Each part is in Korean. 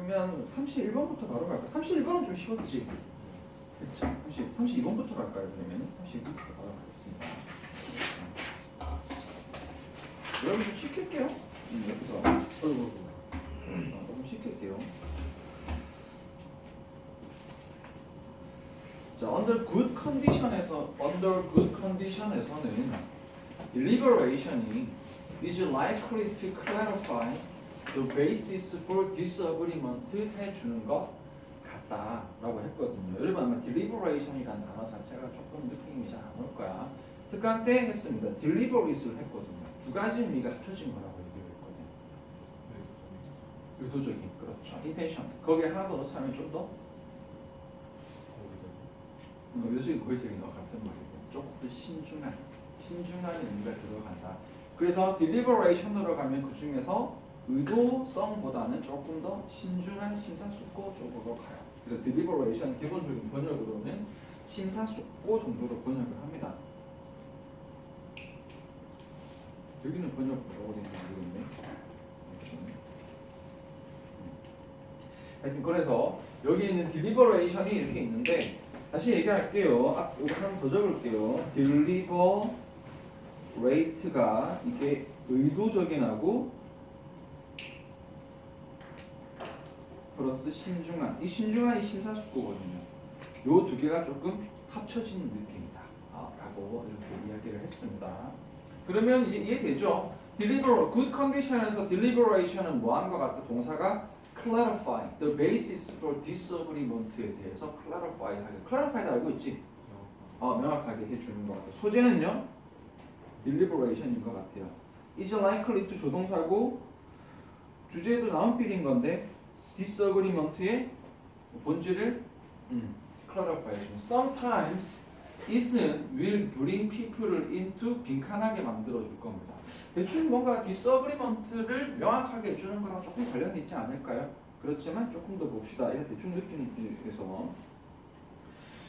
그러면 31번부터 바로 갈까요? 31번은 좀 쉬웠지? 그쵸? 32번부터 갈까요? 그러면 32번부터 바로 가겠습니다. 여러분 좀 시킬게요. 여기서 조금 시킬게요. 자, under good condition에서는 deliberation이 is likely to clarify the basis for disagreement 해주는 것 같다라고 했거든요. 여러분 아마 deliberation이라는 단어 자체가 조금 느낌이 잘 안 올 거야. 특강 때 했습니다. deliberate를 했거든요. 두 가지 의미가 합쳐진 거라고 얘기를 했거든요. 의도적인, 그렇죠. intention. 거기에 하나 더 넣자면 좀 더 요즘 고의적인 것 같은 말이고 조금 더 신중한 의미가 들어간다. 그래서 deliberation으로 가면 그 중에서 의도성보다는 조금 더 신중한 심사숙고 쪽으로 가요. 그래서 deliberation 기본적인 번역으로는 심사숙고 정도로 번역을 합니다. 여기는 번역 뭐라고 되는지 모르겠네. 하여튼 그래서 여기 있는 deliberation이 이렇게 있는데 다시 얘기할게요. 이거 하나 더 적을게요. deliberate가 이게 의도적인하고 플러스 신중한. 이 신중한이 심사숙고거든요. 요 두 개가 조금 합쳐진 느낌이다. 라고 이렇게 이야기를 했습니다. 그러면 이제 이해되죠? good condition에서 deliberation은 뭐 하는 것 같다? 동사가 clarify, the basis for disagreement에 대해서 clarify 하게. clarify도 알고 있지? 명확하게 해주는 것 같아요. 소재는요? deliberation인 것 같아요. is likely to 조동사고 주제도 나운필인 건데 disagreement의 본질을 clarify 해주면 sometimes is는 will bring people를 into 빈칸하게 만들어줄 겁니다. 대충 뭔가 disagreement를 명확하게 해주는 거랑 조금 관련이 있지 않을까요? 그렇지만 조금 더 봅시다. 이거 대충 느낌에서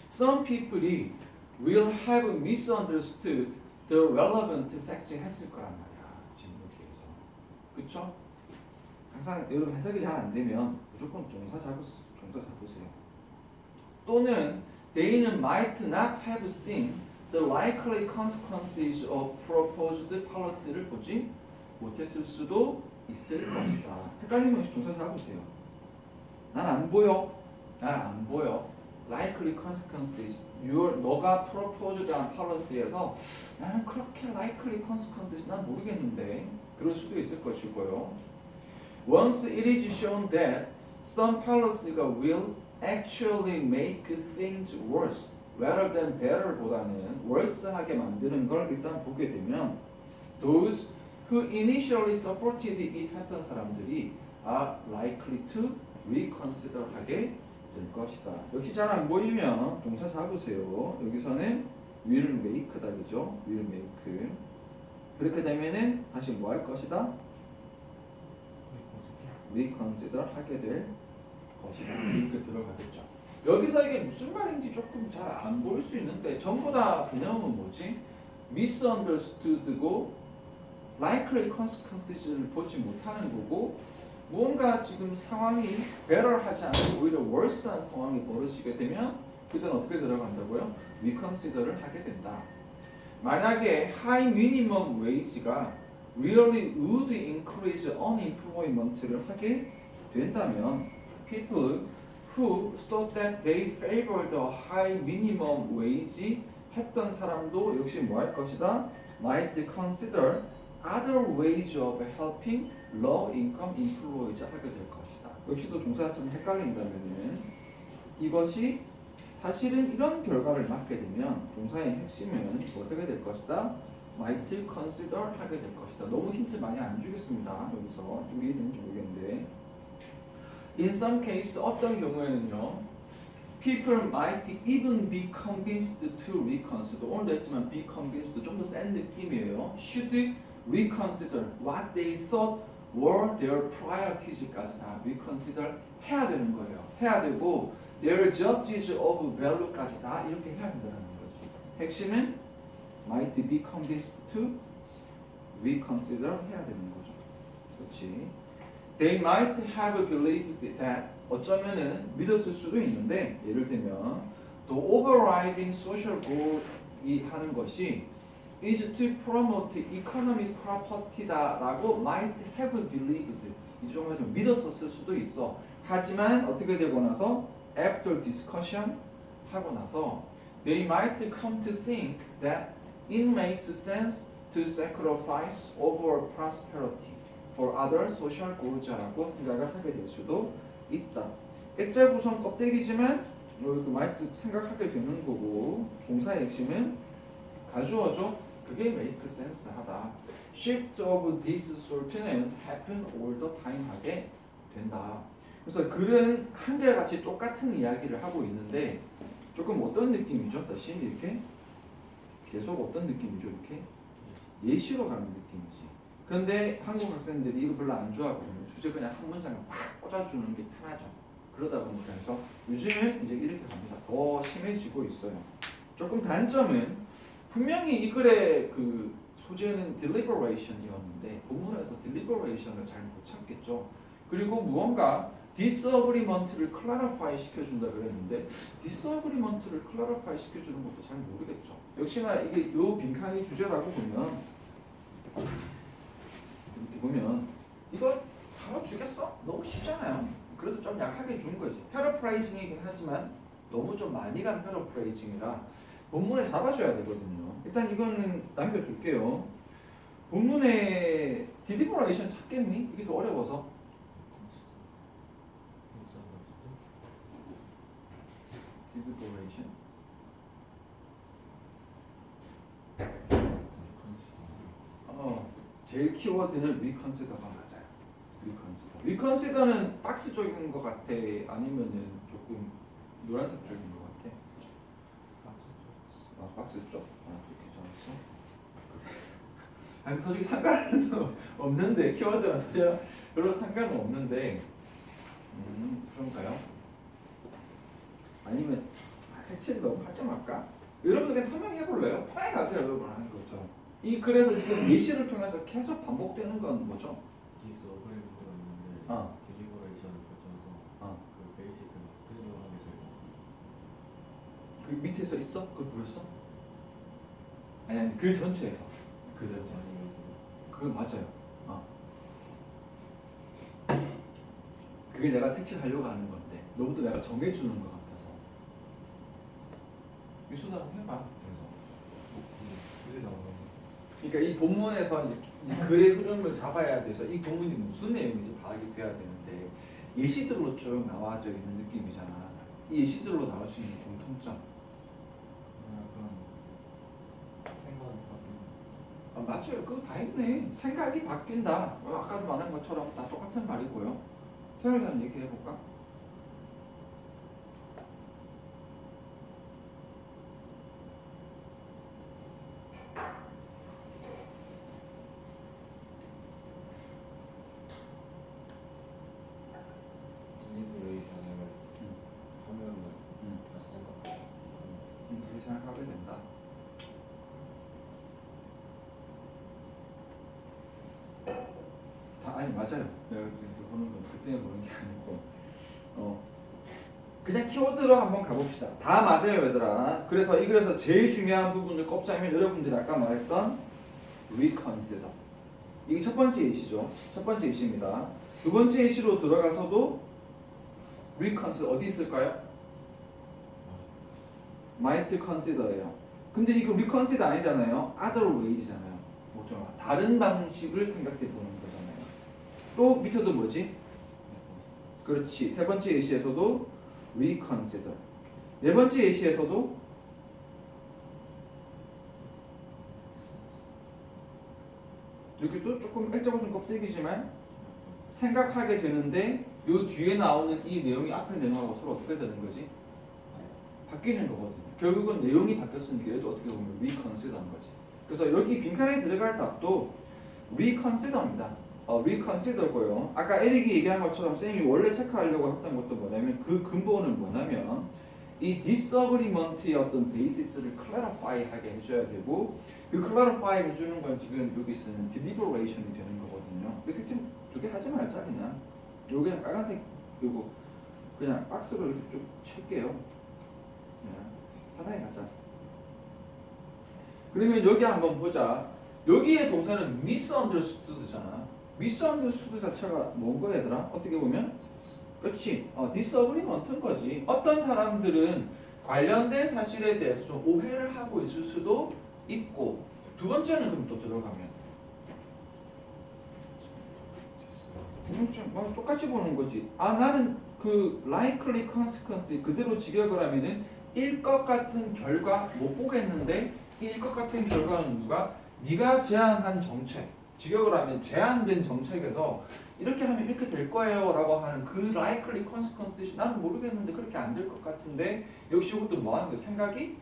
some people이 will have misunderstood the relevant facts 했을 거란 말이야. 지금 여기에서. 그쵸? 항상 여러분 해석이 잘 안 되면 무조건 종사 잡으세요. 또는 they는 might not have seen the likely consequences of proposed policy를 보지 못했을 수도 있을 것이다. 헷갈리면 혹시 동사 잡으세요. 난 안 보여. likely consequences. 너가 proposed한 policy에서 나는 그렇게 likely consequences 난 모르겠는데 그럴 수도 있을 것이고요. Once it is shown that some policy가 will actually make things worse rather than better보다는 worse하게 만드는 걸 일단 보게 되면 those who initially supported it 했던 사람들이 are likely to reconsider 하게 될 것이다. 역시 잘 안 보이면 동사 잡으세요. 여기서는 will make다 그죠? will make. 그렇게 되면은 다시 뭐 할 것이다? reconsider 하게 될 것이다. 이렇게 들어가겠죠. 여기서 이게 무슨 말인지 조금 잘 안 보일 수 있는데 전부 다 개념은 뭐지? misunderstood고 likely consequences를 보지 못하는 거고 무언가 지금 상황이 better하지 않고 오히려 worse한 상황이 벌어지게 되면 그때는 어떻게 들어간다고요? reconsider를 하게 된다. 만약에 high minimum wage가 really would increase unemployment를 하게 된다면 people who thought that they favored a high minimum wage 했던 사람도 역시 뭐 할 것이다? might consider other ways of helping low income employees 하게 될 것이다. 역시도 동사가 좀 헷갈린다면은 이것이 사실은 이런 결과를 맞게 되면 동사의 핵심은 어떻게 될 것이다? might consider 하게 될 것이다. 너무 힌트 많이 안 주겠습니다. 여기서 좀 이해되는지 모르겠는데 in some case 어떤 경우에는요 people might even be convinced to reconsider. 오늘도 했지만 be convinced 좀 더 센 느낌이에요. should reconsider what they thought were their priorities까지 다 reconsider 해야 되는 거예요. 해야 되고 their judges of value까지 다 이렇게 해야 된다는 거지. 핵심은 might be convinced to reconsider 해야 되는 거죠. 그렇지. They might have believed that 어쩌면은 믿었을 수도 있는데 예를 들면 the overriding social goal이 하는 것이 is to promote economic property다라고 might have believed 이 정도 좀 믿었었을 수도 있어. 하지만 어떻게 되고 나서 after discussion 하고 나서 they might come to think that it makes sense to sacrifice overall prosperity for other social goals라고 생각을 하게 될 수도 있다. 액자 구성 껍데기지만 그 might 생각하게 되는 거고 동사의 핵심은 가주어죠. 그게 make sense 하다. Shift of this sort는 happen all the time 하게 된다. 그래서 글은 한결같이 똑같은 이야기를 하고 있는데 조금 어떤 느낌이죠? 다시 이렇게 계속 어떤 느낌이죠? 이렇게 예시로 가는 느낌이지. 그런데 한국 학생들이 이거 별로 안 좋아하거든요. 주제 그냥 한 문장에 팍 꽂아주는 게 편하죠. 그러다 보니까 그래서 요즘은 이제 이렇게 갑니다. 더 심해지고 있어요. 조금 단점은 분명히 이 글의 그 소재는 deliberation이었는데 본문에서 deliberation을 잘 못 찾겠죠. 그리고 무언가 disagreement를 clarify 시켜준다 그랬는데 disagreement를 clarify 시켜주는 것도 잘 모르겠죠. 역시나 이게 요 빈칸이 주제라고 보면 이렇게 보면 이거 바로 주겠어? 너무 쉽잖아요. 그래서 좀 약하게 준 거지. 패러프레이징이긴 하지만 너무 좀 많이 간 패러프레이징이라 본문에 잡아줘야 되거든요. 일단 이거는 남겨둘게요. 본문에 deliberation 찾겠니? 이게 더 어려워서. deliberation. 제일 키워드는 reconsider가 맞아요. reconsider. reconsider는 박스 쪽인 것 같아? 아니면은 조금 노란색 쪽인 것 같아? 박스 쪽? 그렇게 적었어? 아니 솔직히 상관은 없는데 키워드랑 소재랑 별로 상관은 없는데 그런가요? 아니면 색칠 너무 하지 말까? 여러분들 그냥 설명해 볼래요? 편하게 가세요. 여러분 하는 거죠. 이 글에서 지금 예시를 통해서 계속 반복되는 건 뭐죠? 디스어그리먼트가 있는데 딜리버레이션을 거쳐서 그 베이시스 클리어하게 그 밑에서 있어? 그거 보였어? 아니 글 전체에서 그 전체 그거 맞아요. 그게 내가 색칠하려고 하는 건데 너부터 내가 정해주는 것 같아서 유수다 한번 해봐. 그래서 그러니까 이 본문에서 이제 글의 흐름을 잡아야 돼서 이 본문이 무슨 내용인지 파악이 돼야 되는데 예시들로 쭉 나와져 있는 느낌이잖아. 이 예시들로 나올 수 있는 공통점. 맞아요. 그거 다 있네. 생각이 바뀐다. 아까도 말한 것처럼 다 똑같은 말이고요. 태연이가 한번 얘기해 볼까? 딜리버레이션을 하면은 다시 생각하고 그렇게 생각하게 된다. 아니 맞아요. 내가 그래서 보는 건 그때 보는 게 아니고 그냥 키워드로 한번 가봅시다. 다 맞아요 얘들아. 그래서 이 글에서 제일 중요한 부분을 꼽자면 여러분들이 아까 말했던 reconsider 이게 첫 번째 예시죠. 첫 번째 예시입니다. 두 번째 예시로 들어가서도 reconsider 어디 있을까요? might consider예요. 근데 이거 reconsider 아니잖아요. other ways잖아요. 뭐죠? 다른 방식을 생각해 보는 거잖아요. 또 밑에도 뭐지? 그렇지. 세 번째 예시에서도 reconsider. 네 번째 예시에서도 이렇게 또 조금 액자고선 껍데기지만 생각하게 되는데 요 뒤에 나오는 이 내용이 앞에 내용하고 서로 어떻게 되는 거지? 바뀌는 거거든요. 결국은 내용이 바뀌었으니까 얘도 어떻게 보면 reconsider한 거지. 그래서 여기 빈칸에 들어갈 답도 reconsider입니다. reconsider고요. 아까 에릭이 얘기한 것처럼 쌤이 원래 체크하려고 했던 것도 뭐냐면 그 근본은 뭐냐면 이 disagreement의 어떤 베이시스를 clarify 하게 해줘야 되고 그 clarify 해주는 건 지금 여기 쓰는 deliberation이 되는 거거든요. 그래서 지금 두 개 하지 말자 그냥. 요거 그냥 빨간색 요거 그냥 박스로 이렇게 쭉 칠게요. 하나에 가자. 그러면 여기 한번 보자. 여기의 동사는 misunderstood잖아. misunderstood 자체가 뭔 거야 얘들아? 어떻게 보면? 그렇지. disagreement인 거지. 어떤 사람들은 관련된 사실에 대해서 좀 오해를 하고 있을 수도 있고 두 번째는 그럼 또 들어가면 똑같이 보는 거지. 나는 그 likely consequence 그대로 직역을 하면은 일 것 같은 결과 못 보겠는데 일 것 같은 결과는 누가? 네가 제안한 정책. 직역을 하면 제안된 정책에서 이렇게 하면 이렇게 될 거예요 라고 하는 그 likely consequence 나는 모르겠는데 그렇게 안 될 것 같은데 역시 이것도 뭐 하는 거야? 생각이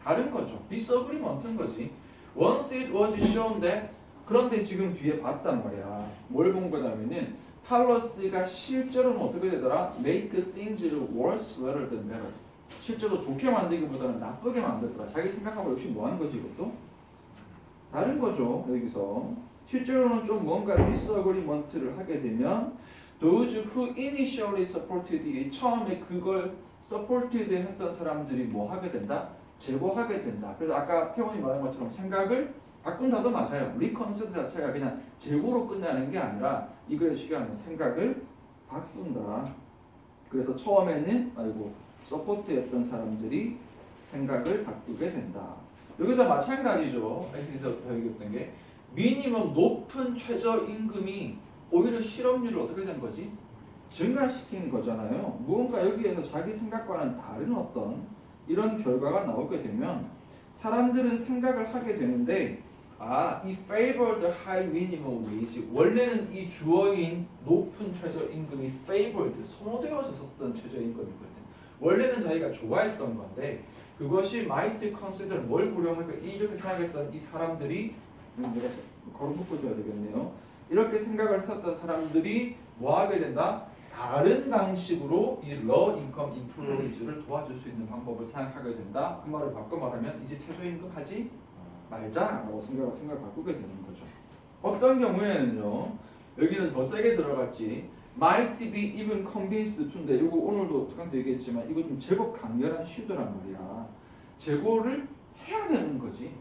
다른 거죠. disagreement인 거지. Once it was shown that 그런데 지금 뒤에 봤단 말이야. 뭘 본 거냐면은 팔러스가 실제로는 어떻게 되더라? Make things worse rather than better. 실제로 좋게 만들기보다는 나쁘게 만들더라. 자기 생각하고 역시 뭐 하는 거지 이것도? 다른 거죠. 여기서 실제로는 좀 뭔가 disagreement를 하게 되면 those who initially supported it 처음에 그걸 supported 했던 사람들이 뭐 하게 된다? 제고하게 된다. 그래서 아까 태원이 말한 것처럼 생각을 바꾼다도 맞아요. 리컨시더 자체가 그냥 재고로 끝나는 게 아니라 이거에 시기하는 생각을 바꾼다. 그래서 처음에는 서포트했던 사람들이 생각을 바꾸게 된다. 여기도 마찬가지죠. 여기서 배우겠던 게 미니멈 높은 최저임금이 오히려 실업률을 어떻게 된 거지? 증가시킨 거잖아요. 무언가 여기에서 자기 생각과는 다른 어떤 이런 결과가 나오게 되면 사람들은 생각을 하게 되는데 이 favored high minimum wage 원래는 이 주어인 높은 최저임금이 favored 선호되어서 썼던 최저임금이거든. 원래는 자기가 좋아했던 건데 그것이 might consider 뭘 고려하게 이렇게 생각했던 이 사람들이 내가 걸어 묶어줘야 되겠네요. 이렇게 생각을 했었던 사람들이 뭐 하게 된다? 다른 방식으로 이 low income employees를 도와줄 수 있는 방법을 생각하게 된다. 그 말을 바꿔 말하면 이제 최저임금 하지 말자라고 생각을 바꾸게 되는 거죠. 어떤 경우에는요. 여기는 더 세게 들어갔지. might be even convinced to인데 이거 오늘도 특강도 얘기했지만 이거 좀 제법 강렬한 슈드란 말이야. 재고를 해야 되는 거지.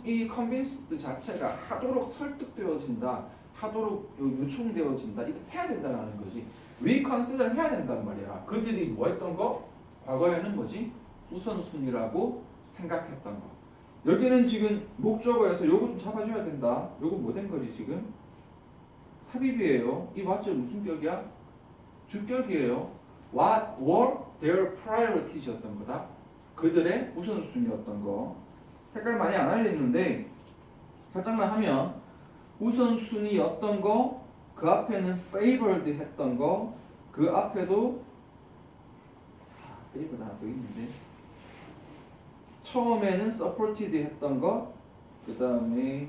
이 convinced 자체가 하도록 설득되어진다. 하도록 요청되어진다. 이거 해야 된다는 거지. reconsider 해야 된단 말이야. 그들이 뭐 했던 거? 과거에는 뭐지? 우선순위라고 생각했던 거. 여기는 지금 목적어에서 요거 좀 잡아줘야 된다. 요거 뭐 된 거지 지금? 삽입이에요. 이 what's 무슨 격이야? 주격이에요. What were their priorities였던 거다. 그들의 우선순위였던 거. 색깔 많이 안 알리는데 살짝만 하면 우선순위였던 거, 그 앞에는 favored 했던 거, 그 앞에도 favored 하나 더 있는데 처음에는 supported 했던 거, 그 다음에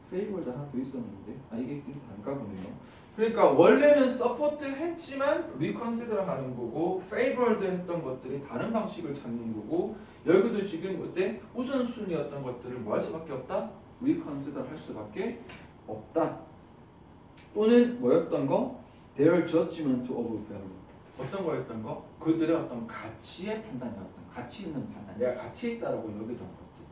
favored 하나 더 있었는데 이게 다른가 보네요. 그러니까 원래는 support 했지만 reconsider 하는 거고 favored 했던 것들이 다른 방식을 찾는 거고 여기도 지금 그때 우선순위였던 것들을 뭐 할 수밖에 없다? reconsider 할 수밖에 없다. 또는 뭐였던 거? their judgment of value. 어떤 거였던 거? 그들의 어떤 가치의 판단이었던 거. 가치 있는 판단. 내가 가치 있다라고 여기던 것들.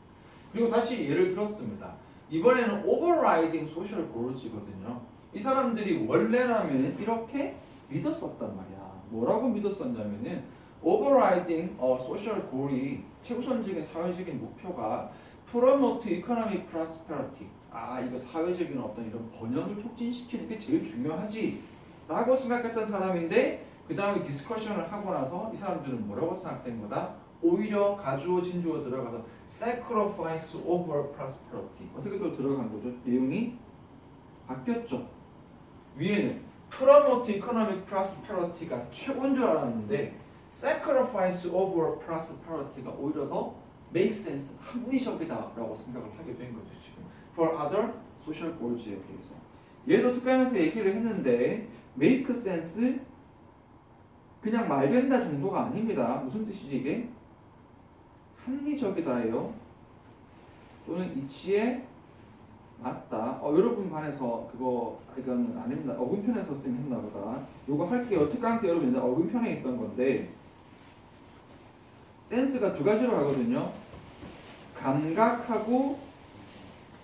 그리고 다시 예를 들었습니다. 이번에는 overriding social goals거든요. 이 사람들이 원래라면 이렇게 믿었었단 말이야. 뭐라고 믿었었냐면은 overriding social goal이 최우선적인 사회적인 목표가 promote economic prosperity. 이거 사회적인 어떤 이런 번영을 촉진시키는 게 제일 중요하지 라고 생각했던 사람인데 그 다음에 디스커션을 하고 나서 이 사람들은 뭐라고 생각된 거다? 오히려 가주어 진주어 들어가서 sacrifice over prosperity 어떻게 또 들어간 거죠? 내용이 바뀌었죠. 위에는 promote economic prosperity가 최고인 줄 알았는데 sacrifice over prosperity가 오히려 더 make sense, 합리적이다라고 생각을 하게 된 거죠. 지금 for other social goals에 대해서 얘도 특강에서 얘기를 했는데 make sense 그냥 말된다 정도가 아닙니다. 무슨 뜻이지 이게? 합리적이다예요. 또는 이치에 맞다. 여러분 반에서 그거 이건 안 했나? 어근편에서 쓰면 했나 보다. 요거 할게요. 어떻게 할게 여러분 옛날 어근편에 있던 건데 센스가 두 가지로 가거든요. 감각하고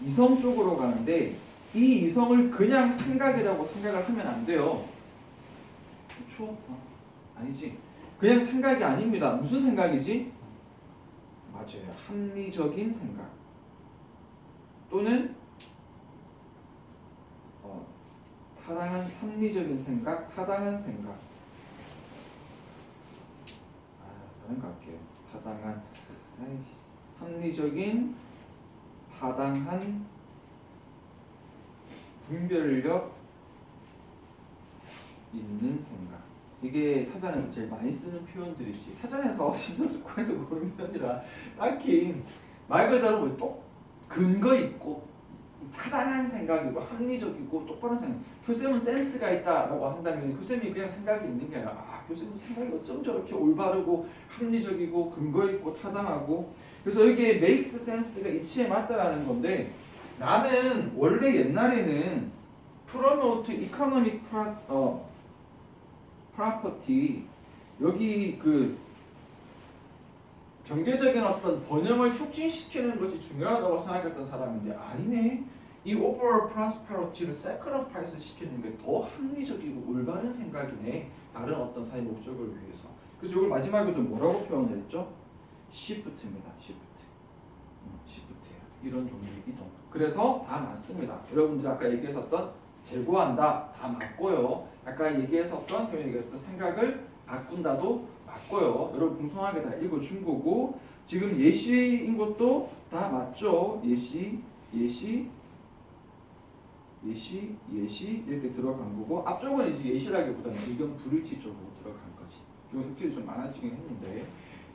이성 쪽으로 가는데 이 이성을 그냥 생각이라고 생각을 하면 안 돼요. 추워? 아니지. 그냥 생각이 아닙니다. 무슨 생각이지? 맞아요. 합리적인 생각 또는 타당한 합리적인 생각, 타당한 생각. 다른 거 할게요. 타당한 합리적인 타당한 분별력 있는 생각. 이게 사전에서 제일 많이 쓰는 표현들이지. 사전에서 심사숙고해서 고른 표현이라 딱히 말 그대로 또 근거 있고 타당한 생각이고 합리적이고 똑바른 생각. 교쌤은 센스가 있다라고 한다면 교쌤이 그냥 생각이 있는 게 아니라 교쌤은 생각이 어쩜 저렇게 올바르고 합리적이고 근거 있고 타당하고 그래서 이게 makes sense가 이치에 맞다라는 건데 나는 원래 옛날에는 promote economic property 여기 그 경제적인 어떤 번영을 촉진시키는 것이 중요하다고 생각했던 사람인데 아니네. 이 overall prosperity를 sacrifice 시키는 게 더 합리적이고 올바른 생각이네. 다른 어떤 사회 목적을 위해서. 그래서 이걸 마지막에도 뭐라고 표현을 했죠? shift입니다. shift예요. 이런 종류의 이동. 그래서 다 맞습니다. 여러분들 아까 얘기했었던 재고한다 다 맞고요. 아까 얘기했었던 교훈 얘기했었던 생각을 바꾼다도 맞고요. 여러분 공손하게 다 읽어준 거고 지금 예시인 것도 다 맞죠. 예시 이렇게 들어간 거고 앞쪽은 이제 예시라기보다는 의견 불일치 쪽으로 들어간 거지. 이거 색깔이 좀 많아지긴 했는데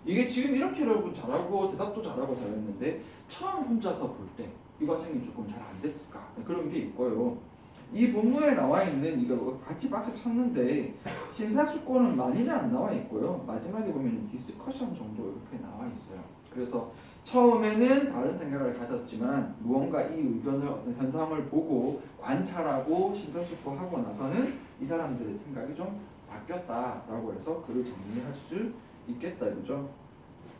이게 지금 이렇게 여러분 잘하고 대답도 잘하고 잘했는데 처음 혼자서 볼 때 이 과정이 조금 잘 안 됐을까 그런 게 있고요. 이 본문에 나와 있는 이거 같이 박스 쳤는데 심사숙고는 많이는 안 나와 있고요. 마지막에 보면 디스커션 정도 이렇게 나와 있어요. 그래서 처음에는 다른 생각을 가졌지만 무언가 이 의견을 어떤 현상을 보고 관찰하고 심사숙고하고 나서는 이 사람들의 생각이 좀 바뀌었다라고 해서 글을 정리할 수 있겠다 이거죠.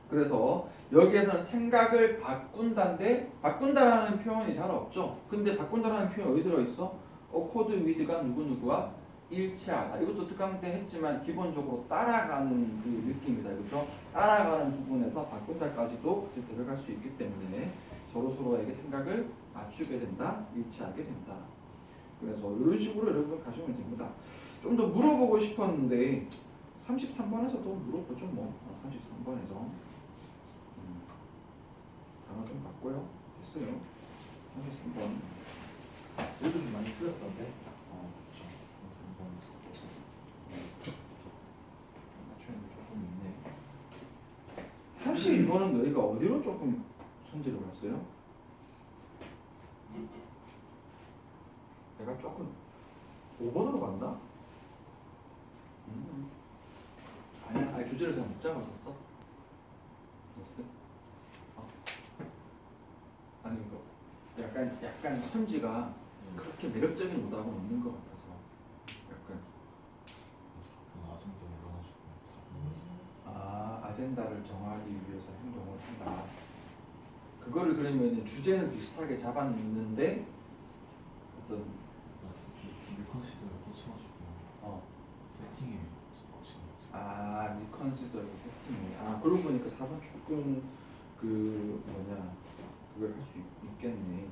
그래서 여기에서는 생각을 바꾼다라는 표현이 잘 없죠. 근데 바꾼다라는 표현 어디 들어있어? 코드 위드가 누구누구와 일치하다. 이것도 특강 때 했지만 기본적으로 따라가는 그 느낌이다. 그렇죠? 따라가는 부분에서 바꾼다까지도 들어갈 수 있기 때문에 서로에게 생각을 맞추게 된다. 일치하게 된다. 그래서 이런 식으로 여러분 가시면 됩니다. 좀 더 물어보고 싶었는데 33번에서도 물어보죠. 뭐 33번에서 단어 좀 바꿔요. 됐어요. 33번. 여기도 좀 많이 틀렸던데. 그렇죠. 33번. 맞추는 게 조금 있네. 32번은 너희가 어디로 조금 손질을 갔어요? 내가 조금 5번으로 간다? 아니야, 아니 주제를 잘 못 잡았었어. 아니 이거 약간 선지가 그렇게 매력적인 오답은 없는 것 같아서 약간 아젠다를 정하기 위해서 행동을 한다. 그거를 그러면 주제는 비슷하게 잡았는데 어떤 리컨시더를 꽂혀가지고 세팅이 리컨시더에서 세팅이 그러고 보니까 4번 조금 그걸 할 수 있겠네.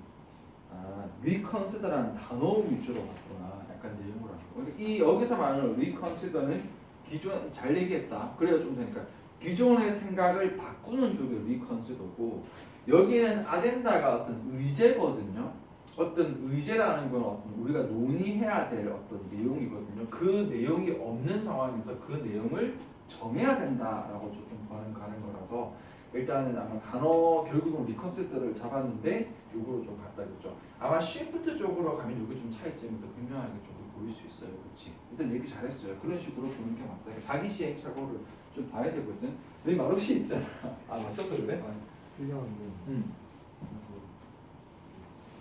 reconsider라는 단어 위주로 갔구나. 약간 내용을 하고. 이 여기서 말하는 reconsider는 기존 잘 얘기했다. 그래야 좀 되니까 기존의 생각을 바꾸는 쪽이 reconsider고 여기는 아젠다가 어떤 의제거든요. 어떤 의제라는 건 어떤 우리가 논의해야 될 어떤 내용이거든요. 그 내용이 없는 상황에서 그 내용을 정해야 된다라고 조금 가는 거라서 일단은 아마 단어 결국은 리컨시더를 잡았는데 요거로 좀 갔다 그랬죠. 아마 쉬프트 쪽으로 가면 요게 좀 차이점이 더 분명하게 좀 보일 수 있어요. 그렇지? 일단 얘기 잘했어요. 그런 식으로 보는 게 맞다. 그러니까 자기 시행착오를 좀 봐야 되거든. 너 말없이 있잖아. 아 맞춰서 그래? 아니 틀렸는데 응.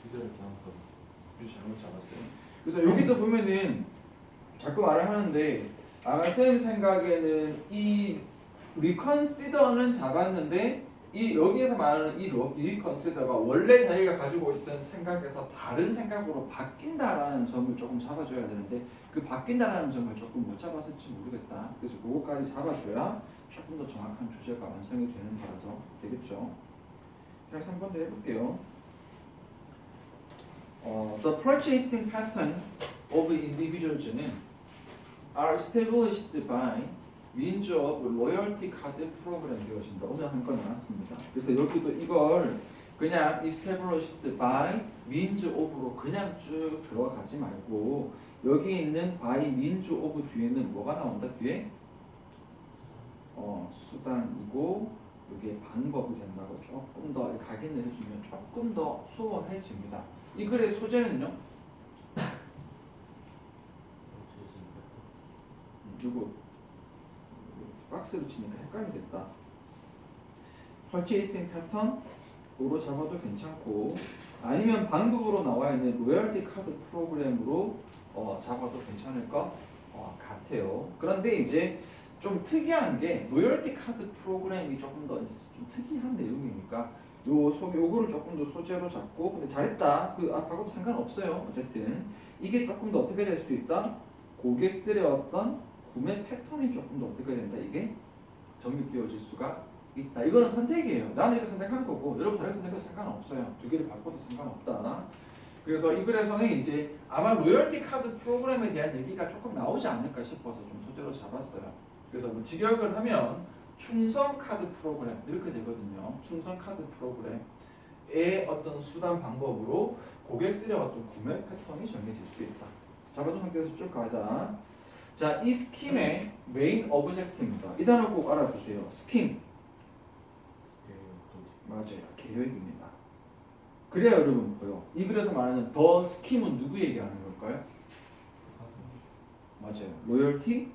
기자를 잘못하고 주 잘못 잡았어요. 그래서 여기도 보면은 자꾸 말을 하는데 아마 쌤 생각에는 이 reconsider는 잡았는데 이 여기에서 말하는 이 reconsider가 원래 자기가 가지고 있던 생각에서 다른 생각으로 바뀐다라는 점을 조금 잡아줘야 되는데 그 바뀐다라는 점을 조금 못 잡았을지 모르겠다. 그래서 그거까지 잡아줘야 조금 더 정확한 주제가 완성이 되는 거라서 되겠죠. 자, 3번 더 해볼게요. The purchasing pattern of individuals는 are established by means of loyalty card program 되어진다. 오늘 한 건 나왔습니다. 그래서 여기도 이걸 그냥 established by means of로 그냥 쭉 들어가지 말고 여기 있는 by means of 뒤에는 뭐가 나온다? 뒤에 수단이고 이게 방법이 된다고 조금 더 각인을 해주면 조금 더 수월해집니다. 이 글의 소재는요? 이거 박스로 치니까 헷갈리겠다. purchasing pattern으로 잡아도 괜찮고 아니면 방법으로 나와 있는 loyalty card 프로그램으로 잡아도 괜찮을 것 같아요. 그런데 이제 좀 특이한 게 로열티 카드 프로그램이 조금 더 이제 좀 특이한 내용이니까 요거를 조금 더 소재로 잡고 근데 잘했다. 방금 상관없어요. 어쨌든 이게 조금 더 어떻게 될 수 있다? 고객들의 어떤 구매 패턴이 조금 더 어떻게 된다? 이게 정립되어질 수가 있다. 이거는 선택이에요. 나는 이거 선택한 거고 여러분 다른 선택은 상관없어요. 두 개를 바꿔도 상관없다. 그래서 이 글에서는 이제 아마 로열티 카드 프로그램에 대한 얘기가 조금 나오지 않을까 싶어서 좀 소재로 잡았어요. 그래서 뭐 직역을 하면 충성 카드 프로그램 이렇게 되거든요. 충성 카드 프로그램의 어떤 수단 방법으로 고객들의 어떤 구매 패턴이 정해질 수 있다. 잡아둔 상태에서 쭉 가자. 자, 이 스킴의 메인 오브젝트입니다. 이 단어 꼭 알아두세요. 스킴. 맞아요. 계획입니다. 그래야 여러분 보여. 이 글에서 말하는 더 스킴은 누구 얘기하는 걸까요? 맞아요. 로열티.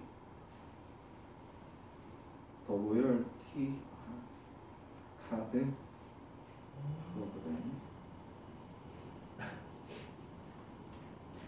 더 로열티 카드 프로그램.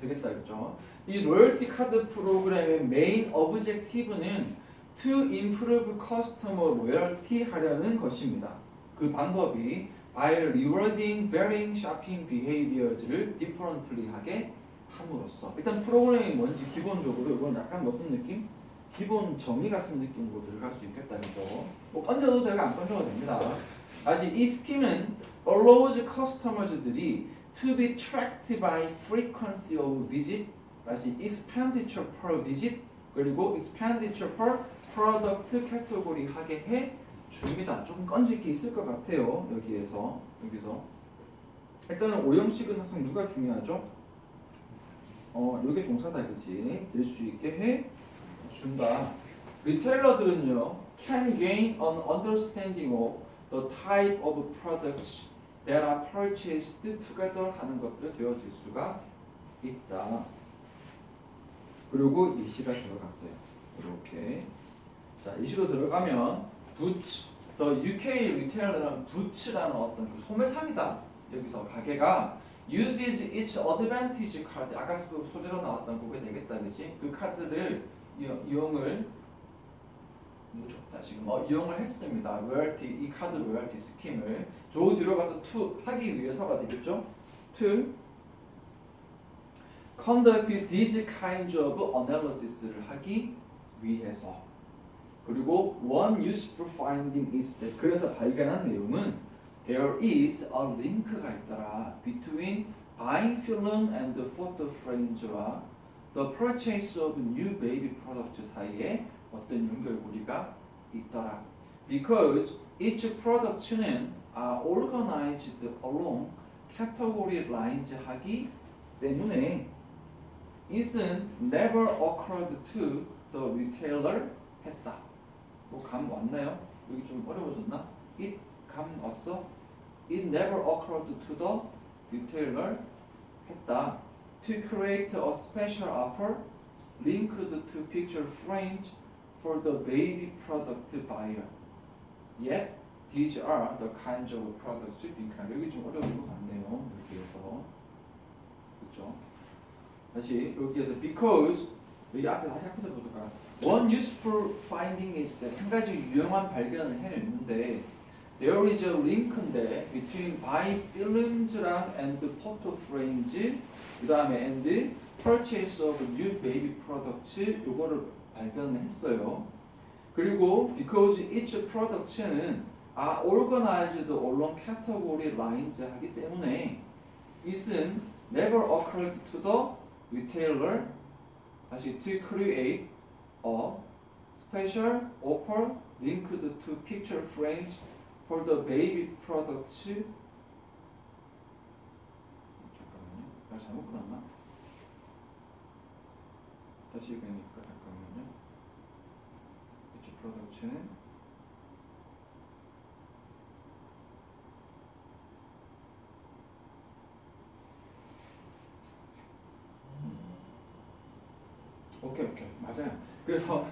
되겠다, 그렇죠? 이 로열티 카드 프로그램의 메인 오브젝티브는 to improve customer loyalty 하려는 것입니다. 그 방법이 by rewarding varying shopping behaviors를 differently 하게 함으로써 일단 프로그램이 뭔지 기본적으로 이건 약간 무슨 느낌? 기본 정의 같은 느낌으로 들어갈 수 있겠다, 그죠? 뭐 건져도 되고 안 건져도 됩니다. 다시 이 스킴은 allows customers들이 to be tracked by frequency of visit, 다시 expenditure per visit, 그리고 expenditure per product category 하게 해 줍니다. 조금 건질 게 있을 것 같아요. 여기서 일단은 오형식은 항상 누가 중요하죠? 이게 동사다, 그지? 될 수 있게 해 준다. 리테일러들은요 can gain an understanding of the type of products that are purchased together 하는 것들 되어질 수가 있다. 그리고 예시가 들어갔어요. 이렇게 자 예시로 들어가면 Boots, the UK 리테일러는 Boots라는 어떤 그 소매상이다. 여기서 가게가 uses its advantage card 아까 그 소재로 나왔던 그게 되겠다, 그지? 그 카드를 이용을 지금 이용을 했습니다. 로열티 이 카드 로열티 스킴을 저 뒤로 가서 to 하기 위해서가 되겠죠? to conduct these kinds of analysis를 하기 위해서 그리고 one useful finding is that 그래서 발견한 내용은 there is a link가 있더라 between buying film and photo frames와 the purchase of new baby product 사이에 어떤 연결고리가 있더라. Because each product는 are organized along category lines 하기 때문에 it은 never occurred to the retailer 했다. 뭐 감 왔나요? 여기 좀 어려워졌나? it 감 왔어? It never occurred to the retailer 했다. to create a special offer linked to picture frames for the baby product buyer. Yet these are the kinds of products being carried. 여기 좀 어려운 것 같네요. 여기에서 그렇죠? 다시 여기에서 because 여기 앞에 다시 앞에서 보니까 one useful finding is that 한 가지 유용한 발견을 해냈는데 there is a link인데 between buy films랑 and photo frames 그 다음에 and purchase of new baby products 요거를 발견했어요. 그리고 because each product는 are organized along category lines 하기 때문에 it은 never occurred to the retailer 다시 to create a special offer linked to picture frames for the baby products. 잠깐만요. 내가 잘못 끊었나? 다시 읽으니까 잠깐만요. picture products는 오케이 맞아요. 그래서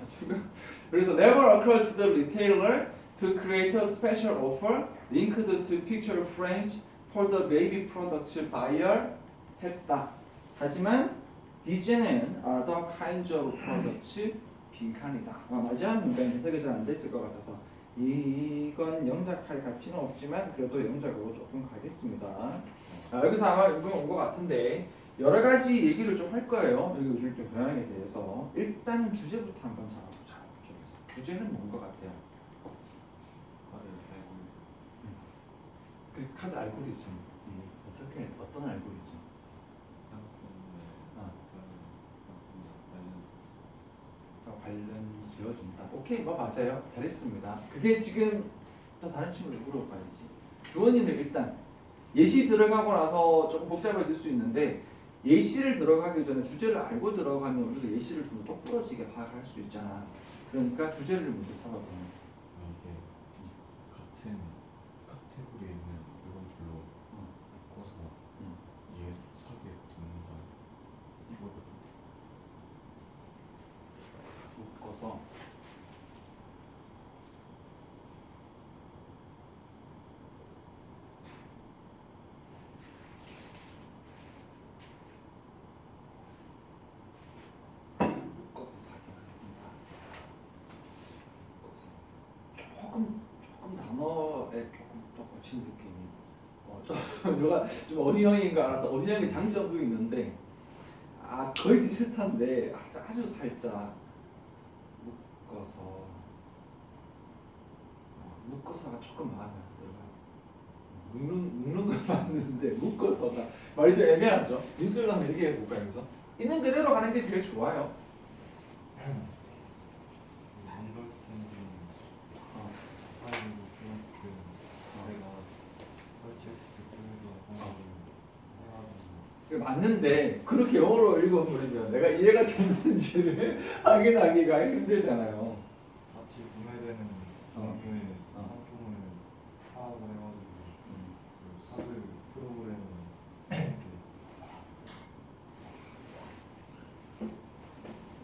never occurred to the retailer to create a special offer linked to picture frames for the baby products buyer 했다. 하지만 these are the kinds of products 빈칸이다. 맞아? 뭔가 해석이 잘 안 됐을 것 같아서 이건 영작할 가치는 없지만 그래도 영작으로 조금 가겠습니다. 여기서 아마 이건 온 것 같은데 여러 가지 얘기를 좀 할 거예요. 여기 우주일동 교양에 대해서 일단 주제부터 한번 잡아보자. 주제는 뭔 것 같아요? 그 카드 알고리즘. 어떤 알고리즘? 관련 지어준다. 오케이, 뭐 맞아요. 잘했습니다. 그게 지금 또 다른 친구들 물어봐야지. 주원이는 일단 예시 들어가고 나서 조금 복잡해질 수 있는데 예시를 들어가기 전에 주제를 알고 들어가면 우리가 예시를 좀 똑부러지게 파악할 수 있잖아. 그러니까 주제를 먼저 잡아보는. 이게 같은 카테고리에 있는 물건들로 묶어서 사게 듣는다. 이거를 묶어서 조금 단어에 조금 더 고친 느낌이 누가 좀 어휘형인가 알아서 어휘형의 장점도 있는데 거의 비슷한데 아주 살짝 묶어서가 조금 마음에 안 들어요. 묶는 건 맞는데 묶어서가 말이 좀 애매하죠. 뉴스를 한번 이렇게 해볼까요? 여기서 있는 그대로 가는 게 제일 좋아요. 맞는데 그렇게 영어로 읽어버리면 내가 이해가 됐는지를 확인하기가 힘들잖아요. 같이 구매되는 상품의 상품을 파악을 해가지고 그 사들 프로그램을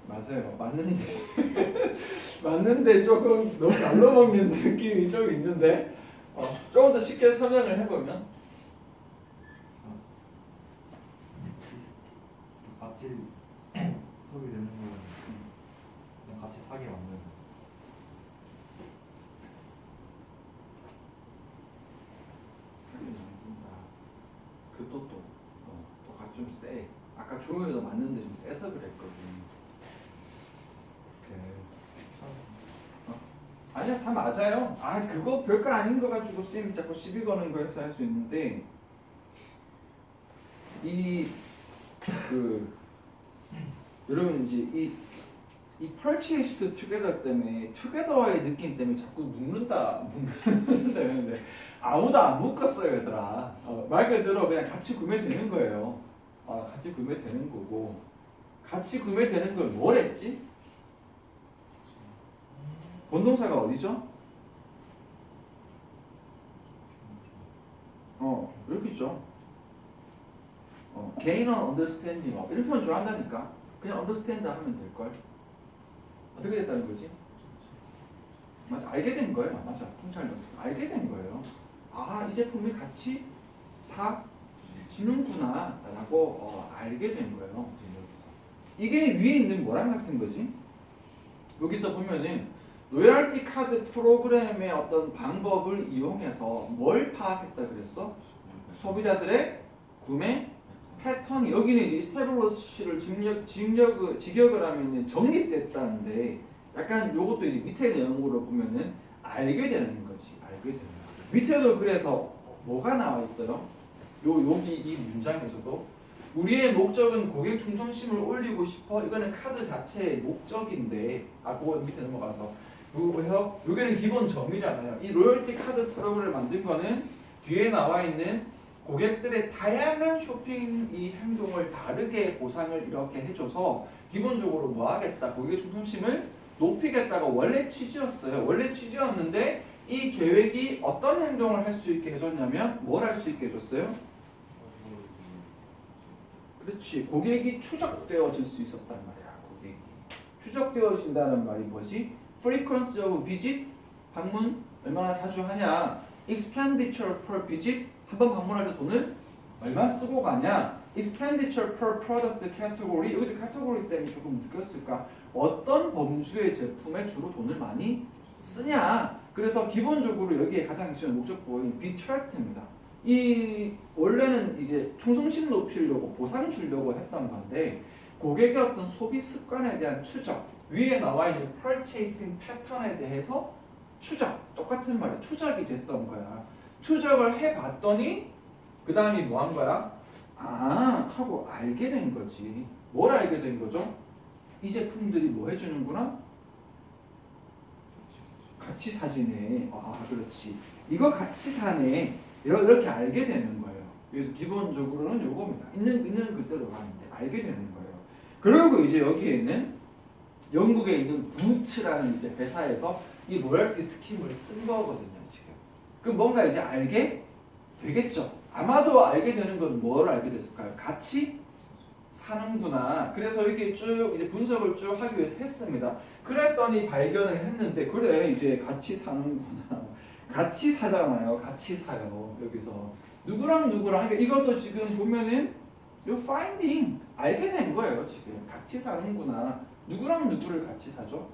맞아요. 맞는데 조금 너무 날로 먹는 느낌이 좀 있는데 조금 더 쉽게 설명을 해보면 같이 소비되는 거는 그냥 같이 사게 만드는. 사기 만든다. 그것도 또 좀 세. 아까 조용히도 맞는데 좀 세서 그랬거든. 아니야, 다 맞아요. 그거 별거 아닌 거 가지고 쌤이 자꾸 시비 거는 거에서 할 수 있는데 여러분 이제 이 purchased together 때문에 together의 느낌 때문에 자꾸 묶는다 근데 아무도 안 묶었어요, 얘들아. 말 그대로 그냥 같이 구매되는 거예요. 같이 구매되는 거고 같이 구매되는 걸 뭘 했지? 본동사가 어디죠? 여기 있죠. gain an understanding of 이런 표현 좋아한다니까. 그냥 understand 하면 될 걸. 어떻게 됐다는 거지? 맞아, 알게 된 거예요. 맞아, 통찰력. 알게 된 거예요. 아, 이 제품이 같이 사지는구나라고 알게 된 거예요. 여기서 이게 위에 있는 뭐랑 같은 거지? 여기서 보면은 로열티 카드 프로그램의 어떤 방법을 이용해서 뭘 파악했다 그랬어? 소비자들의 구매 패턴이 여기는 이제 스테블러시를 직역을 하면 정립됐다는데 약간 요것도 이제 밑에 내용으로 보면은 알게 되는 거지. 알게 되는 거지. 밑에도 그래서 뭐가 나와 있어요? 여기 이 문장에서도 우리의 목적은 고객 충성심을 올리고 싶어. 이거는 카드 자체의 목적인데 그거 밑에 넘어가서 그래서 여기는 기본 점이잖아요. 이 로열티 카드 프로그램을 만든 거는 뒤에 나와 있는 고객들의 다양한 쇼핑 이 행동을 다르게 보상을 이렇게 해줘서 기본적으로 뭐 하겠다? 고객 충성심을 높이겠다가 원래 취지였어요. 원래 취지였는데 이 계획이 어떤 행동을 할 수 있게 해줬냐면 뭘 할 수 있게 해줬어요? 그렇지. 고객이 추적되어질 수 있었단 말이야. 고객이 추적되어진다는 말이 뭐지? frequency of visit 방문 얼마나 자주 하냐? expenditure per visit 한 번 방문할 때 돈을 얼마 쓰고 가냐? expenditure per product category 여기도 category 때문에 조금 느꼈을까? 어떤 범주의 제품에 주로 돈을 많이 쓰냐? 그래서 기본적으로 여기에 가장 중요한 목적보인 비트랙트입니다. 이 원래는 이게 충성심 높이려고 보상 주려고 했던 건데 고객의 어떤 소비 습관에 대한 추적 위에 나와 있는 purchasing 패턴에 대해서 추적 똑같은 말이야. 추적이 됐던 거야. 추적을 해봤더니 그 다음이 뭐 한 거야? 하고 알게 된 거지. 뭘 알게 된 거죠? 이 제품들이 뭐 해주는구나? 같이 사지네. 그렇지. 이거 같이 사네. 이렇게 알게 되는 거예요. 그래서 기본적으로는 요겁니다. 있는 그대로 가는데 알게 되는 거예요. 그리고 이제 여기에 있는 영국에 있는 부츠라는 이제 회사에서 이 로열티 스킴을 쓴 거거든요, 지금. 그럼 뭔가 이제 알게 되겠죠. 아마도 알게 되는 건 뭘 알게 됐을까요? 같이 사는구나. 그래서 이렇게 쭉 이제 분석을 쭉 하기 위해서 했습니다. 그랬더니 발견을 했는데 그래 이제 같이 사는구나. 같이 사잖아요. 같이 사요. 여기서 누구랑 그러니까 이것도 지금 보면은 요 finding 알게 된 거예요. 지금 같이 사는구나. 누구랑 누구를 같이 사죠?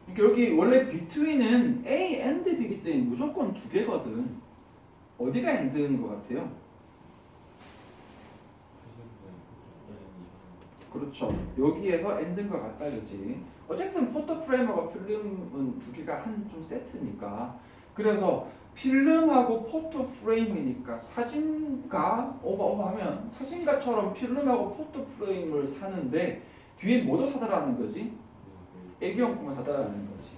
그러니까 여기 원래 between은 A and B이기 때문에 무조건 두 개거든. 어디가 end인 것 같아요? 그렇죠. 여기에서 end인 것 같다, 그렇지? 어쨌든 포토 프레임하고 필름은 두 개가 한 좀 세트니까. 그래서 필름하고 포토 프레임이니까 사진가 오버하면 사진가처럼 필름하고 포토 프레임을 사는데 뒤에 뭐도 사달라는 거지? 애기용품을 사달라는 거지.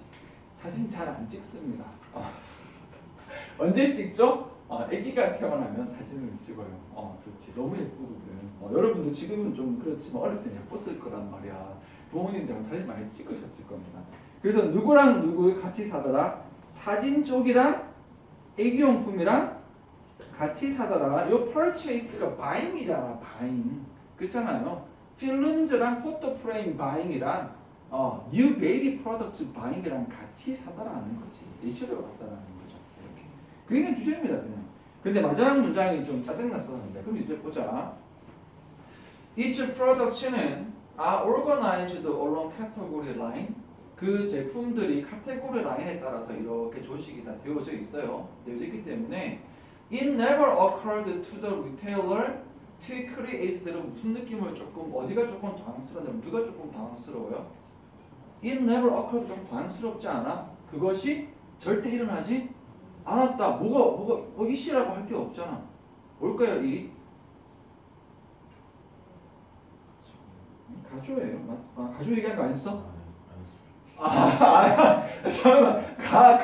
사진 잘 안 찍습니다. 언제 찍죠? 애기가 태어나면 사진을 찍어요. 그렇지. 너무 예쁘거든. 여러분도 지금은 좀 그렇지만 어릴 때는 예뻤을 거란 말이야. 부모님들은 사진 많이 찍으셨을 겁니다. 그래서 누구랑 누구 같이 사더라? 사진 쪽이랑 애기용품이랑 같이 사더라. 요 purchase가 buying이잖아. buying. 그렇잖아요. 필름즈랑 포토 프레임 buying이랑 new baby products buying이랑 같이 사더라는 거지. 레이셔를 갖다라는 거죠. 이렇게. 그게 주제입니다. 그냥. 근데 마지막 문장이 좀 짜증났었는데 그럼 이제 보자. Each product는 are organized along category line. 그 제품들이 카테고리 라인에 따라서 이렇게 조직이 다 되어져 있어요. 되어져 있기 때문에 it never occurred to the retailer to create 무슨 느낌을 조금 어디가 조금 당황스러운데 누가 조금 당황스러워요? it never occurred 좀 당황스럽지 않아? 그것이 절대 일어나지 않았다. 뭐가 이시라고 할 게 없잖아. 뭘까요? 이 가조예요. 가조 얘기한 거 아니었어? 잠깐만.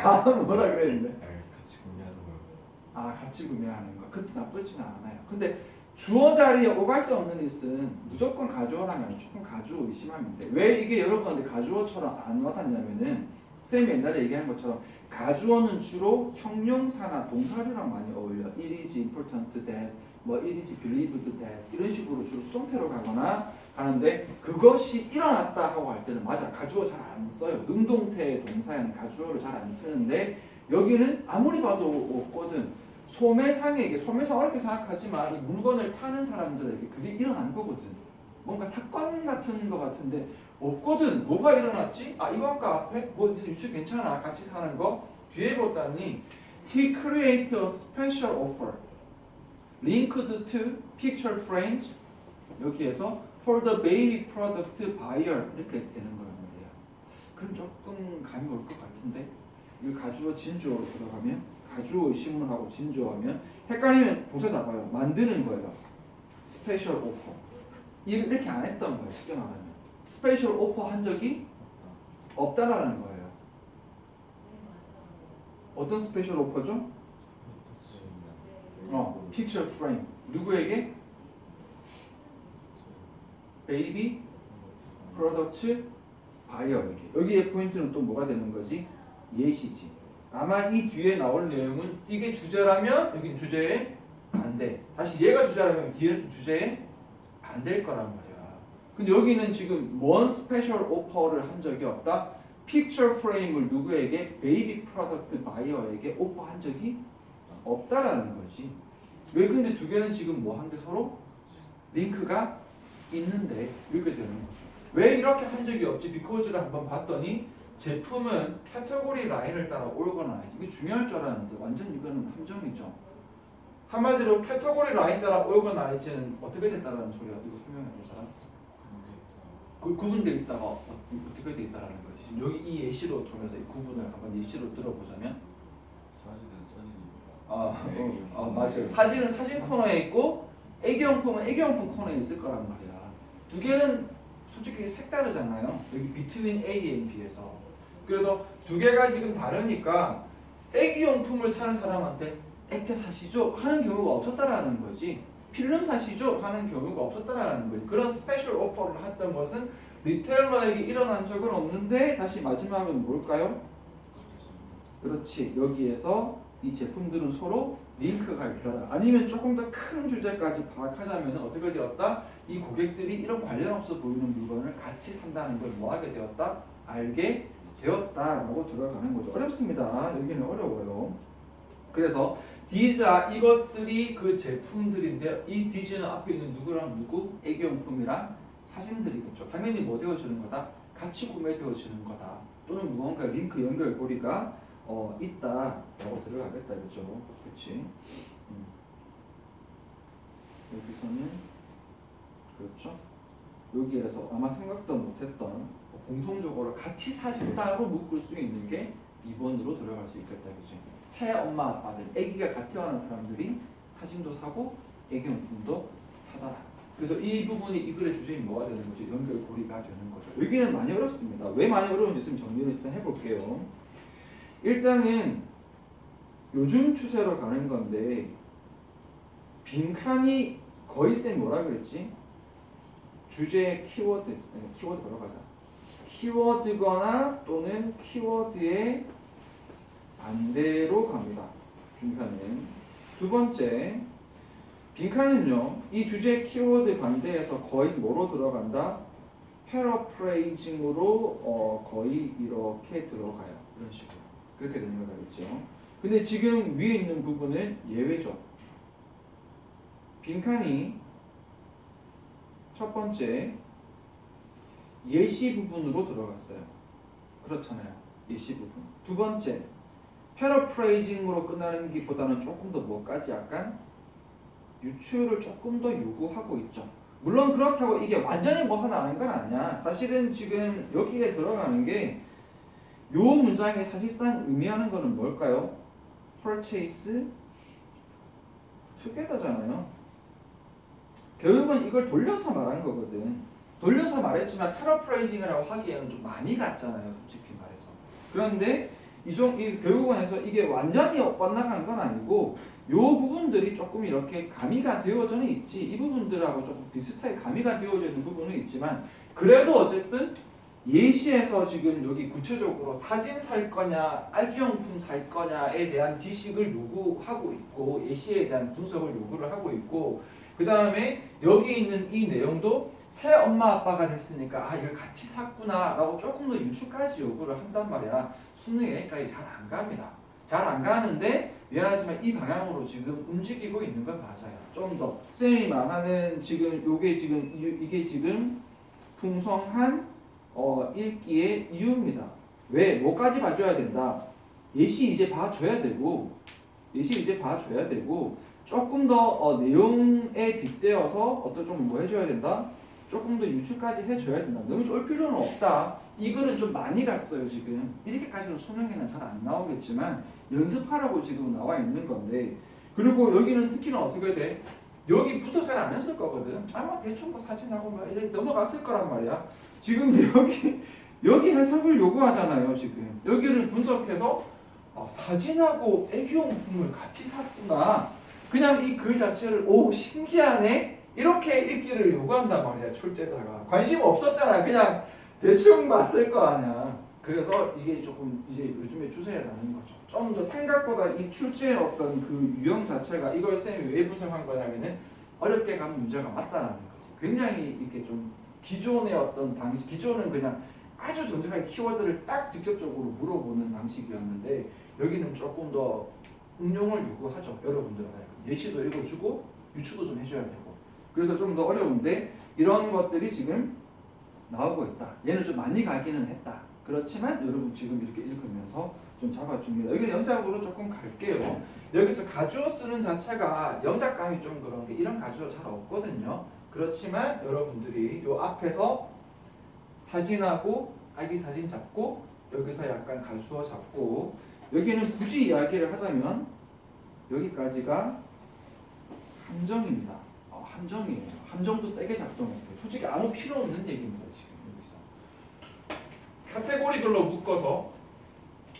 가는 뭐라 그랬는데? 같이 구매하는 거. 같이 구매하는 거. 그것도 나쁘지는 않아요. 근데 주어 자리에 오갈 데 없는 것은 무조건 가주어라면 조금 가주어 의심하면 돼. 왜 이게 여러분한테 가주어처럼 안 와닿냐면은 쌤이 옛날에 얘기한 것처럼 가주어는 주로 형용사나 동사류랑 많이 어울려. It is important that, 뭐 it is believed that 이런 식으로 주로 수동태로 가거나 하는데 그것이 일어났다 하고 할 때는 맞아. 가주어 잘 안 써요. 능동태 동사에는 가주어를 잘 안 쓰는데 여기는 아무리 봐도 없거든. 소매상에게, 소매상 어렵게 생각하지만 이 물건을 파는 사람들에게 그게 일어난 거거든. 뭔가 사건 같은 거 같은데 없거든. 뭐가 일어났지? 아 이거 아까 앞에 뭐 이제 유추 괜찮아. 같이 사는 거 뒤에 보다니 he created a special offer linked to picture frames 여기에서 for the baby product buyer 이렇게 되는 거란 말이야. 그럼 조금 감이 올 것 같은데 이거 가주어 진주어로 들어가면 가주어 의심문하고 진주어하면 헷갈리면 동사 잡아요. 만드는 거예요. 스페셜 오퍼 이렇게 안 했던 거예요. 쉽게 말하면 스페셜 오퍼 한 적이 없다라는 거예요. 어떤 스페셜 오퍼죠? 픽처 프레임 누구에게? 베이비 프로덕트 바이어에게. 여기에 포인트는 또 뭐가 되는 거지? 예시지. 아마 이 뒤에 나올 내용은 이게 주제라면 여긴 주제의 반대. 다시 얘가 주제라면 뒤에는 주제의 반대일 거란 말이야. 근데 여기는 지금 뭔 스페셜 오퍼를 한 적이 없다. 픽처 프레임을 누구에게? 베이비 프로덕트 바이어에게 오퍼한 적이 없다라는 거지. 왜 근데 두 개는 지금 뭐 한데 서로 링크가 있는데 이렇게 되는 거죠. 왜 이렇게 한 적이 없지? 비코즈를 한번 봤더니 제품은 카테고리 라인을 따라 오거나이즈. 이게 중요할 줄 알았는데 완전 이거는 함정이죠. 한마디로 카테고리 라인 따라 오거나이즈는 어떻게 됐다라는 소리야? 이거 설명해 줄 사람? 그 구분되어 있다가 어떻게 되어 있다라는 거지. 지금 여기 이 예시로 통해서 이 구분을 한번 예시로 들어보자면 맞아요. 사진은 사진 코너에 있고 애기용품은 애기용품 코너에 있을 거란 말이야. 두 개는 솔직히 색다르잖아요. 여기 between A and B에서. 그래서 두 개가 지금 다르니까 애기용품을 사는 사람한테 액자 사시죠? 하는 경우가 없었다라는 거지. 필름 사시죠? 하는 경우가 없었다라는 거지. 그런 스페셜 오퍼를 했던 것은 리테일러에게 일어난 적은 없는데 다시 마지막은 뭘까요? 그렇지. 여기에서 이 제품들은 서로 링크가 있더라. 아니면 조금 더 큰 주제까지 파악하자면 어떻게 되었다? 이 고객들이 이런 관련 없어 보이는 물건을 같이 산다는 걸 뭐하게 되었다? 알게 되었다라고 들어가는 거죠. 어렵습니다. 여기는 어려워요. 그래서 these 이것들이 그 제품들인데 이 these는 앞에 있는 누구랑 누구? 애기용품이랑 사진들이겠죠. 당연히 뭐 되어지는 거다? 같이 구매되어지는 거다. 또는 무언가 링크 연결고리가 있다라고 들어가겠다, 그렇죠? 그렇지? 여기서는 그렇죠? 여기에서 아마 생각도 못했던 공통적으로 같이 사신다로 묶을 수 있는 게 2번으로 들어갈 수 있겠다, 그렇지? 새 엄마 아빠들, 아기가 갓 태어난 사람들이 사진도 사고 애기용품도 사더라. 그래서 이 부분이 이 글의 주제인 뭐가 되는 거죠? 연결고리가 되는 거죠. 여기는 많이 어렵습니다. 왜 많이 어려운지 지금 정리를 일단 해볼게요. 일단은 요즘 추세로 가는 건데 빈칸이 거의 쌤 뭐라 그랬지? 주제 키워드, 키워드 바로 가자. 키워드거나 또는 키워드의 반대로 갑니다. 빈칸은. 두 번째, 빈칸은요. 이 주제 키워드 반대에서 거의 뭐로 들어간다? 패러프레이징으로 거의 이렇게 들어가요. 이런 식으로. 그렇게 되는 거가 있죠. 근데 지금 위에 있는 부분은 예외죠. 빈칸이 첫 번째 예시 부분으로 들어갔어요. 그렇잖아요. 예시 부분. 두 번째 패러프레이징으로 끝나는 것보다는 조금 더 뭐까지 약간 유추를 조금 더 요구하고 있죠. 물론 그렇게 하고 이게 완전히 벗어나는 건 아니야. 사실은 지금 여기에 들어가는 게 요 문장이 사실상 의미하는 거는 뭘까요? purchase together잖아요. 결국은 이걸 돌려서 말한 거거든. 돌려서 말했지만 패러프레이징이라고 하기에는 좀 많이 갔잖아요, 솔직히 말해서. 그런데 결국은 해서 이게 완전히 엇나가는 건 아니고 요 부분들이 조금 이렇게 가미가 되어져 있지. 이 부분들하고 조금 비슷하게 가미가 되어져 있는 부분은 있지만 그래도 어쨌든 예시에서 지금 여기 구체적으로 사진 살 거냐, 아기용품 살 거냐에 대한 지식을 요구하고 있고 예시에 대한 분석을 요구를 하고 있고 그 다음에 여기 있는 이 내용도 새 엄마 아빠가 됐으니까 아 이걸 같이 샀구나 라고 조금 더 유추까지 요구를 한단 말이야. 수능에 여기까지 잘 안 갑니다. 잘 안 가는데 미안하지만 이 방향으로 지금 움직이고 있는 건 맞아요. 좀 더 쌤이 말하는 지금 요게 지금 이게 지금 풍성한 읽기의 이유입니다. 왜? 뭐까지 봐줘야 된다. 예시 이제 봐줘야 되고 조금 더 내용에 빗대어서 어떤 좀 뭐 해줘야 된다. 조금 더 유추까지 해줘야 된다. 너무 쫄 필요는 없다. 이 글은 좀 많이 갔어요 지금. 이렇게까지는 수능에는 잘 안 나오겠지만 연습하라고 지금 나와 있는 건데 그리고 여기는 특히나 어떻게 돼? 여기 분석 잘 안 했을 거거든. 아마 대충 뭐 사진하고 뭐 이렇게 넘어갔을 거란 말이야. 지금 여기 해석을 요구하잖아요 지금. 여기를 분석해서 사진하고 애기용품을 같이 샀구나. 그냥 이 글 자체를 오 신기하네 이렇게 읽기를 요구한단 말이야 출제자가. 관심 없었잖아. 그냥 대충 봤을 거 아니야. 그래서 이게 조금 이제 요즘에 추세에 나는 거죠. 좀 더 생각보다 이 출제의 어떤 그 유형 자체가 이걸 쌤이 왜 분석한 거냐면은 어렵게 간 문제가 맞다라는 거지. 굉장히 이렇게 좀 기존의 어떤 방식, 기존은 그냥 아주 정직하게 키워드를 딱 직접적으로 물어보는 방식이었는데 여기는 조금 더 응용을 요구하죠. 여러분들은 예시도 읽어주고 유추도 좀 해줘야 되고 그래서 좀 더 어려운데 이런 것들이 지금 나오고 있다. 얘는 좀 많이 가기는 했다. 그렇지만 여러분 지금 이렇게 읽으면서 좀 잡아줍니다. 여기 영작으로 조금 갈게요. 여기서 가주어 쓰는 자체가 영작감이 좀 그런 게 이런 가주어 잘 없거든요. 그렇지만 여러분들이 요 앞에서 사진하고 아기 사진 잡고 여기서 약간 가주어 잡고 여기는 굳이 이야기를 하자면 여기까지가 함정입니다. 함정이에요. 함정도 세게 작동했어요. 솔직히 아무 필요 없는 얘기입니다. 지금 여기서 카테고리별로 묶어서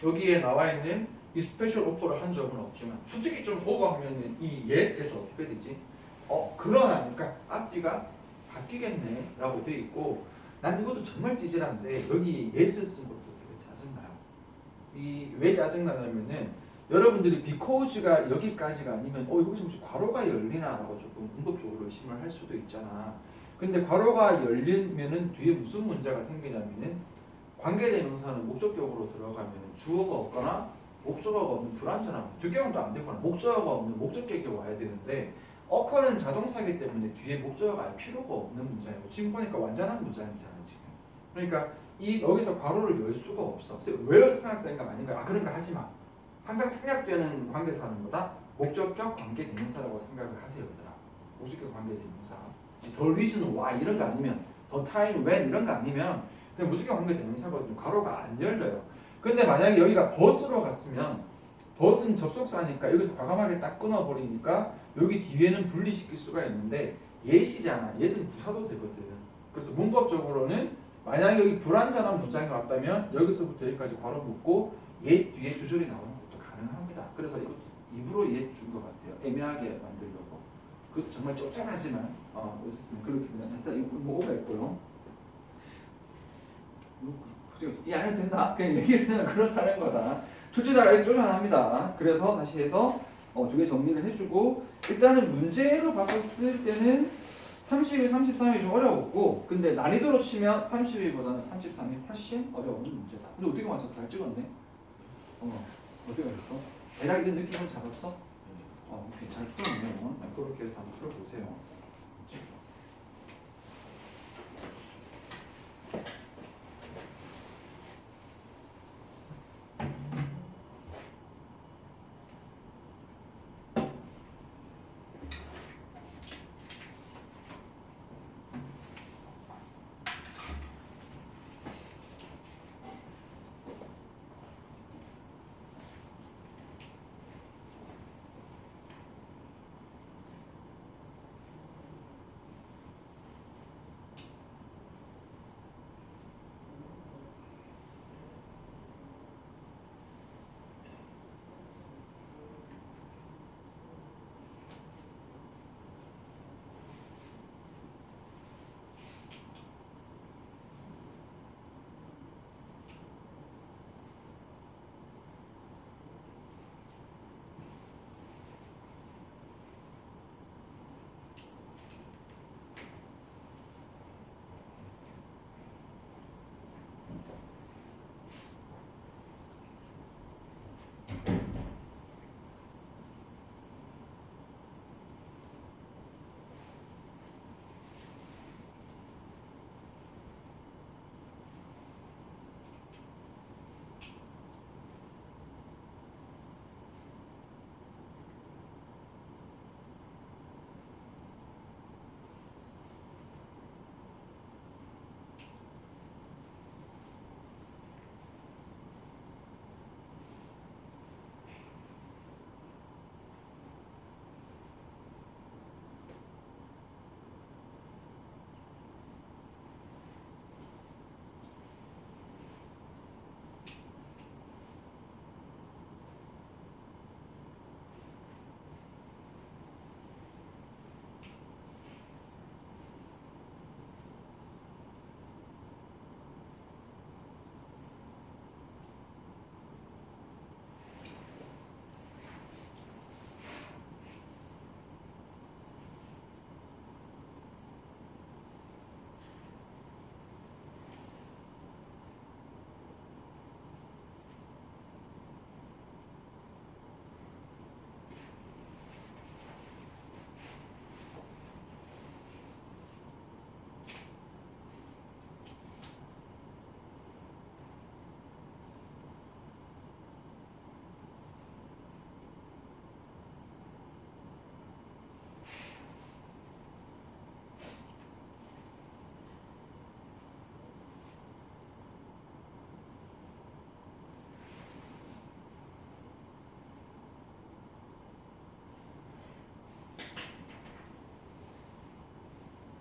여기에 나와 있는 이 스페셜 오퍼를 한 적은 없지만 솔직히 좀 오버하면 이 옛에서 어떻게 되지? 그러나니까 앞뒤가 바뀌겠네 라고 돼 있고 난 이것도 정말 찌질한데 여기 예스 쓴 것도 되게 짜증나요. 이 왜 짜증나냐면은 여러분들이 because가 여기까지가 아니면 여기서 혹시 괄호가 열리나 라고 조금 문법적으로 의심을 할 수도 있잖아. 근데 괄호가 열리면은 뒤에 무슨 문제가 생기냐면은 관계대명사는 목적격으로 들어가면 주어가 없거나 목적어가 없는 불완전한 주격도 안 되거나 목적어가 없는 목적격이 와야 되는데 occur은 자동사이기 때문에 뒤에 목적어가 알 필요가 없는 문장이고 지금 보니까 완전한 문장이잖아 지금. 그러니까 이 여기서 괄호를 열 수가 없어. 왜 생략되는가 아닌가? 그런가 하지 마. 항상 생략되는 관계사는 뭐다? 목적격 관계대명사라고 생각을 하세요, 얘들아. 목적격 관계대명사. the reason why 이런 거 아니면 the time when 이런 거 아니면 그냥 무조건 관계대명사거든요. 괄호가 안 열려요. 근데 만약에 여기가 버스로 갔으면 버스는 접속사니까 여기서 과감하게 딱 끊어버리니까 여기 뒤에는 분리시킬 수가 있는데 예시잖아. 예는 부사도 되거든. 그래서 문법적으로는 만약에 여기 불완전한 문장이 왔다면 여기서부터 여기까지 괄호 묶고 예 뒤에 주절이 나오는 것도 가능합니다. 그래서 이것도 입으로 예 준 것 같아요. 애매하게 만들려고. 그 정말 쪼잔하지만 어쨌든 그렇게 일단 이거 뭐 오버했고요. 이 안에도 된다. 그냥 얘기를 그렇다는 거다. 출제자가 이렇게 쪼잔합니다. 그래서 다시 해서 두 개 정리를 해주고 일단은 문제로 봤을 때는 32, 33이 좀 어려웠고 근데 난이도로 치면 32보다는 33이 훨씬 어려운 문제다. 근데 어떻게 맞췄어? 잘 찍었네? 어떻게 맞췄어? 대략 이런 느낌을 잡았어? 오케이. 잘 풀었네요. 그렇게 해서 한번 풀어보세요.